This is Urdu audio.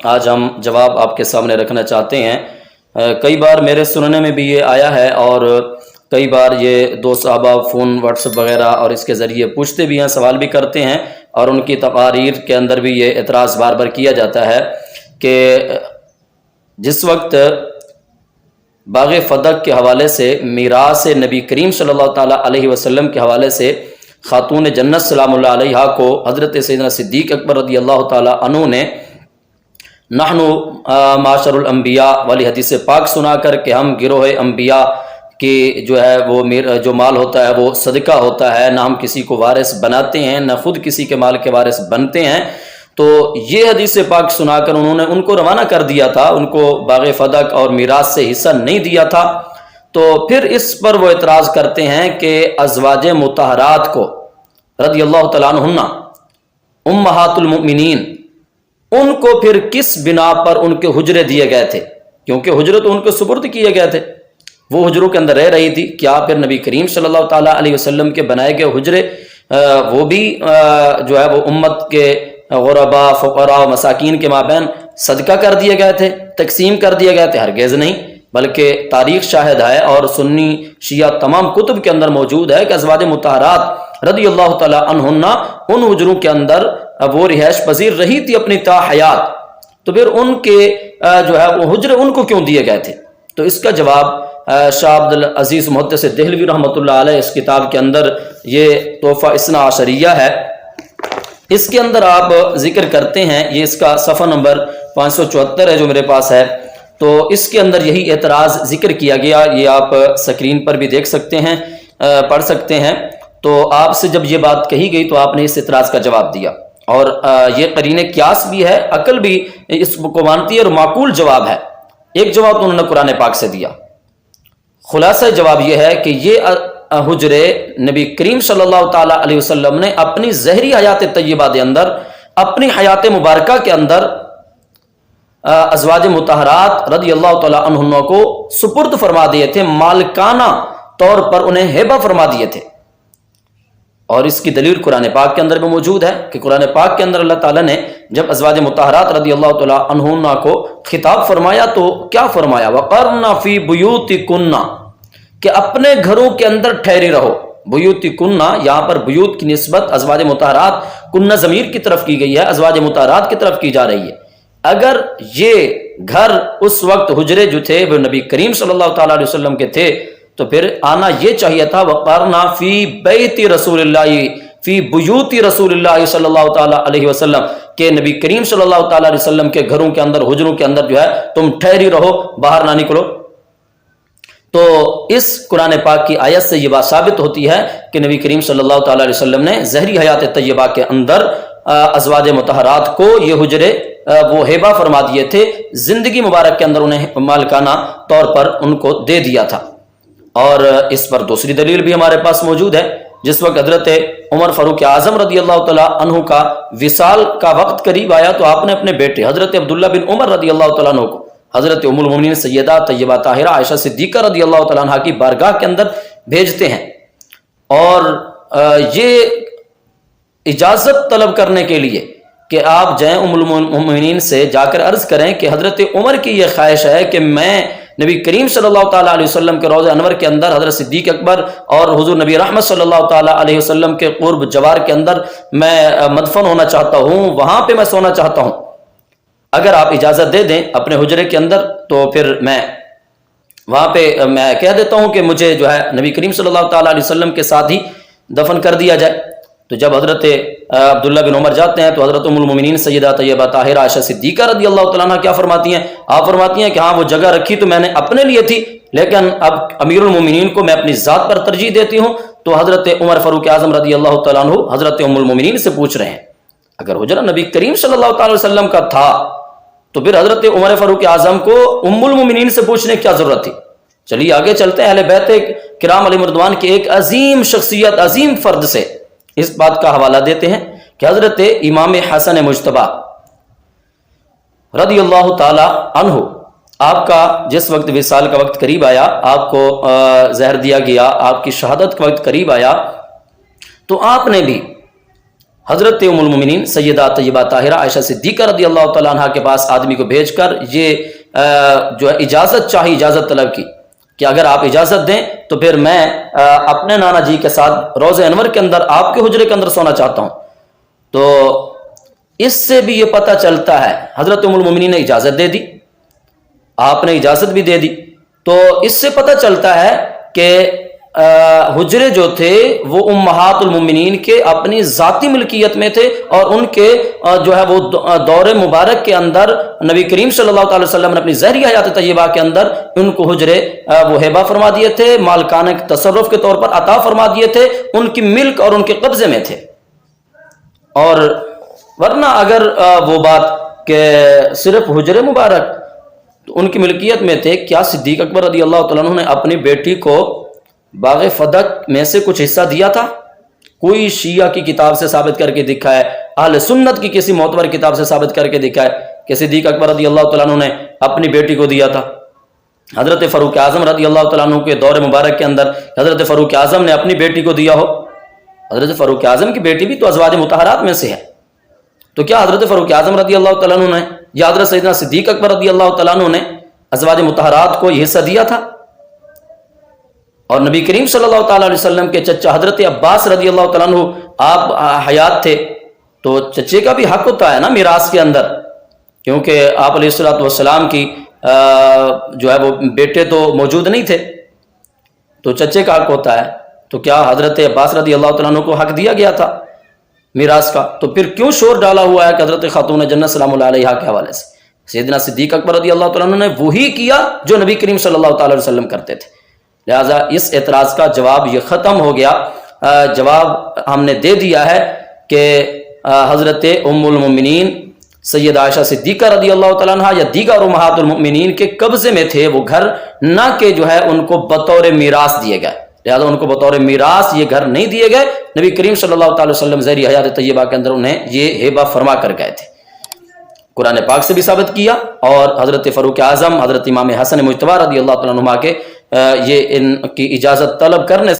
آج ہم جواب آپ کے سامنے رکھنا چاہتے ہیں۔ کئی بار میرے سننے میں بھی یہ آیا ہے اور کئی بار یہ دو صحابہ فون واٹس ایپ وغیرہ اور اس کے ذریعے پوچھتے بھی ہیں، سوال بھی کرتے ہیں، اور ان کی تقاریر کے اندر بھی یہ اعتراض بار بار کیا جاتا ہے کہ جس وقت باغ فدق کے حوالے سے، میراث نبی کریم صلی اللہ تعالیٰ علیہ وسلم کے حوالے سے خاتون جنت سلام اللہ علیہا کو حضرت سیدنا صدیق اکبر رضی اللہ تعالیٰ عنہ نے نحن معاشر الانبیاء والی حدیث پاک سنا کر کہ ہم گروہ انبیاء کی جو ہے وہ جو مال ہوتا ہے وہ صدقہ ہوتا ہے، نہ ہم کسی کو وارث بناتے ہیں، نہ خود کسی کے مال کے وارث بنتے ہیں، تو یہ حدیث پاک سنا کر انہوں نے ان کو روانہ کر دیا تھا، ان کو باغ فدق اور میراث سے حصہ نہیں دیا تھا۔ تو پھر اس پر وہ اعتراض کرتے ہیں کہ ازواج مطہرات کو رضی اللہ تعالیٰ عنہن امہات المؤمنین، ان کو پھر کس بنا پر ان کے حجرے دیے گئے تھے؟ کیونکہ حجرے تو ان کو سپرد کیے گئے تھے، وہ حجروں کے اندر رہ رہی تھی، کیا پھر نبی کریم صلی اللہ تعالیٰ علیہ وسلم کے بنائے گئے حجرے وہ بھی جو ہے وہ امت کے غرباء، فقراء، مساکین کے مابین صدقہ کر دیے گئے تھے، تقسیم کر دیے گئے تھے؟ ہرگز نہیں، بلکہ تاریخ شاہد ہے اور سنی شیعہ تمام کتب کے اندر موجود ہے کہ ازواج مطہرات رضی اللہ تعالیٰ عنہن ان حجروں کے اندر وہ رہائش پذیر رہی تھی اپنی تا حیات، تو پھر ان کے جو ہے وہ حجرے ان کو کیوں دیے گئے تھے؟ تو اس کا جواب شاہ عبد العزیز محدث دہلوی رحمۃ اللہ علیہ اس کتاب کے اندر یہ تحفہ اثنا عشریہ ہے، اس کے اندر آپ ذکر کرتے ہیں، یہ اس کا صفحہ نمبر 574 ہے جو میرے پاس ہے، تو اس کے اندر یہی اعتراض ذکر کیا گیا، یہ آپ سکرین پر بھی دیکھ سکتے ہیں، پڑھ سکتے ہیں۔ تو آپ سے جب یہ بات کہی گئی تو آپ نے اس اعتراض کا جواب دیا، اور یہ قرین قیاس بھی ہے، عقل بھی اس کو مانتی ہے اور معقول جواب ہے۔ ایک جواب تو انہوں نے قرآن پاک سے دیا، خلاصہ جواب یہ ہے کہ یہ حجرے نبی کریم صلی اللہ تعالیٰ علیہ وسلم نے اپنی ظہری حیات طیبہ کے اندر، اپنی حیات مبارکہ کے اندر ازواج مطہرات رضی اللہ تعالیٰ عنہن کو سپرد فرما دیے تھے، مالکانہ طور پر انہیں ہبہ فرما دیے تھے، اور اس کی دلیل قرآن پاک کے اندر بھی موجود ہے کہ قرآن پاک کے اندر اللہ تعالیٰ نے جب ازواج مطہرات رضی اللہ تعالیٰ عنہن کو خطاب فرمایا تو کیا فرمایا؟ وَقَرْنَ فِي بُيُوتِكُنَّ، کہ اپنے گھروں کے اندر ٹھہری رہو۔ بیوتکن، یہاں پر بیوت کی نسبت ازواج مطہرات کنہ ضمیر کی طرف کی گئی ہے، ازواج مطہرات کی طرف کی جا رہی ہے۔ اگر یہ گھر اس وقت حجرے جو تھے وہ نبی کریم صلی اللہ تعالیٰ علیہ وسلم کے تھے تو پھر آنا یہ چاہیے تھا وقارنا فی بیت رسول اللہ، فی بیوت رسول اللہ صلی اللہ تعالیٰ علیہ وسلم، کہ نبی کریم صلی اللہ تعالیٰ علیہ وسلم کے گھروں کے اندر، حجروں کے اندر جو ہے تم ٹھہری رہو، باہر نہ نکلو۔ تو اس قرآن پاک کی آیت سے یہ بات ثابت ہوتی ہے کہ نبی کریم صلی اللہ تعالیٰ علیہ وسلم نے ظہری حیات طیبہ کے اندر ازواج مطہرات کو یہ حجرے وہ ہیبہ فرما دیے تھے، زندگی مبارک کے اندر انہیں مالکانہ طور پر ان کو دے دیا تھا۔ اور اس پر دوسری دلیل بھی ہمارے پاس موجود ہے، جس وقت حضرت عمر فاروق اعظم رضی اللہ تعالیٰ عنہ کا وصال کا وقت قریب آیا تو آپ نے اپنے بیٹے حضرت عبداللہ بن عمر رضی اللہ تعالیٰ عنہ کو حضرت ام المومنین سیدہ طیبہ طاہرہ عائشہ صدیقہ رضی اللہ تعالیٰ عنہ کی بارگاہ کے اندر بھیجتے ہیں، اور یہ اجازت طلب کرنے کے لیے کہ آپ جائیں ام المومنین سے جا کر عرض کریں کہ حضرت عمر کی یہ خواہش ہے کہ میں نبی کریم صلی اللہ تعالیٰ علیہ وسلم کے روضہ انور کے اندر حضرت صدیق اکبر اور حضور نبی رحمت صلی اللہ تعالیٰ علیہ وسلم کے قرب جوار کے اندر میں مدفن ہونا چاہتا ہوں، وہاں پہ میں سونا چاہتا ہوں، اگر آپ اجازت دے دیں اپنے حجرے کے اندر تو پھر میں وہاں پہ میں کہہ دیتا ہوں کہ مجھے جو ہے نبی کریم صلی اللہ تعالیٰ علیہ وسلم کے ساتھ ہی دفن کر دیا جائے۔ تو جب حضرت عبداللہ بن عمر جاتے ہیں تو حضرت ام المومنین سیدہ طیبہ طاہرہ عائشہ صدیقہ رضی اللہ تعالیٰ عنہ کیا فرماتی ہیں؟ آپ فرماتی ہیں کہ ہاں وہ جگہ رکھی تو میں نے اپنے لیے تھی، لیکن اب امیر المومنین کو میں اپنی ذات پر ترجیح دیتی ہوں۔ تو حضرت عمر فاروق اعظم رضی اللہ تعالیٰ عنہ حضرت ام المومنین سے پوچھ رہے ہیں اگر حجرہ نبی کریم صلی اللہ تعالیٰ علیہ وسلم کا تھا تو پھر حضرت عمر فاروق اعظم کو ام المومنین سے پوچھنے کی کیا ضرورت تھی؟ چلیے آگے چلتے ہیں، اہل بیت کرام علیہ رضوان کی ایک عظیم شخصیت، عظیم فرد سے اس بات کا حوالہ دیتے ہیں کہ حضرت امام حسن مجتبی رضی اللہ تعالی عنہ، آپ کا جس وقت وصال کا وقت قریب آیا، آپ کو زہر دیا گیا، آپ کی شہادت کا وقت قریب آیا، تو آپ نے بھی حضرت ام المومنین سیدہ طیبہ طاہرہ عائشہ صدیقہ رضی اللہ تعالیٰ عنہ کے پاس آدمی کو بھیج کر یہ جو ہے اجازت چاہی، اجازت طلب کی کہ اگر آپ اجازت دیں تو پھر میں اپنے نانا جی کے ساتھ روضہ انور کے اندر آپ کے حجرے کے اندر سونا چاہتا ہوں۔ تو اس سے بھی یہ پتہ چلتا ہے، حضرت ام المومنین نے اجازت دے دی، آپ نے اجازت بھی دے دی، تو اس سے پتہ چلتا ہے کہ حجرے جو تھے وہ امہات المومنین کے اپنی ذاتی ملکیت میں تھے، اور ان کے جو ہے وہ دور مبارک کے اندر نبی کریم صلی اللہ تعالی وسلم نے اپنی ظاہری حیات طیبہ کے اندر ان کو حجرے وہ ہبہ فرما دیے تھے، مالکانہ تصرف کے طور پر عطا فرما دیے تھے، ان کی ملک اور ان کے قبضے میں تھے۔ اور ورنہ اگر وہ بات کہ صرف حجرے مبارک ان کی ملکیت میں تھے، کیا صدیق اکبر رضی اللہ تعالیٰ عنہ نے اپنی بیٹی کو باغ فدق میں سے کچھ حصہ دیا تھا؟ کوئی شیعہ کی کتاب سے ثابت کر کے دکھا ہے، اہل سنت کی کسی معتبر کتاب سے ثابت کر کے دکھا ہے کہ صدیق اکبر رضی اللہ تعالیٰ عنہ نے اپنی بیٹی کو دیا تھا؟ حضرت فاروق اعظم رضی اللہ تعالیٰ عنہ کے دور مبارک کے اندر حضرت فاروق اعظم نے اپنی بیٹی کو دیا ہو؟ حضرت فاروق اعظم کی بیٹی بھی تو ازواج مطہرات میں سے ہے، تو کیا حضرت فاروق اعظم رضی اللہ تعالیٰ عنہ نے یا حضرت سیدنا صدیق اکبر رضی اللہ تعالیٰ عنہ نے ازواج مطہرات کو یہ حصہ دیا تھا؟ اور نبی کریم صلی اللہ تعالیٰ علیہ وسلم کے چچا حضرت عباس رضی اللہ تعالیٰ عنہ آپ حیات تھے، تو چچے کا بھی حق ہوتا ہے نا میراث کے اندر، کیونکہ آپ علیہ الصلوۃ والسلام کی جو ہے وہ بیٹے تو موجود نہیں تھے، تو چچے کا حق ہوتا ہے۔ تو کیا حضرت عباس رضی اللہ تعالیٰ عنہ کو حق دیا گیا تھا میراث کا؟ تو پھر کیوں شور ڈالا ہوا ہے کہ حضرت خاتون جنت سلام اللہ علیہا کے حوالے سے؟ سیدنا صدیق اکبر رضی اللہ تعالیٰ عنہ نے وہی کیا جو نبی کریم صلی اللہ تعالیٰ علیہ وسلم کرتے تھے، لہٰذا اس اعتراض کا جواب یہ ختم ہو گیا۔ جواب ہم نے دے دیا ہے کہ حضرت ام المومنین سید عائشہ صدیقہ رضی اللہ تعالیٰ عنہ یا دیگر امہات المؤمنین کے قبضے میں تھے وہ گھر، نہ کہ جو ہے ان کو بطور میراث دیے گئے، لہذا ان کو بطور میراث یہ گھر نہیں دیے گئے۔ نبی کریم صلی اللہ تعالی وسلم ظاہری حیات طیبہ کے اندر انہیں یہ ہبہ فرما کر گئے تھے۔ قرآن پاک سے بھی ثابت کیا، اور حضرت فاروق اعظم، حضرت امام حسن مجتبی رضی اللہ تعالیٰ عنہ کے یہ ان کی اجازت طلب کرنے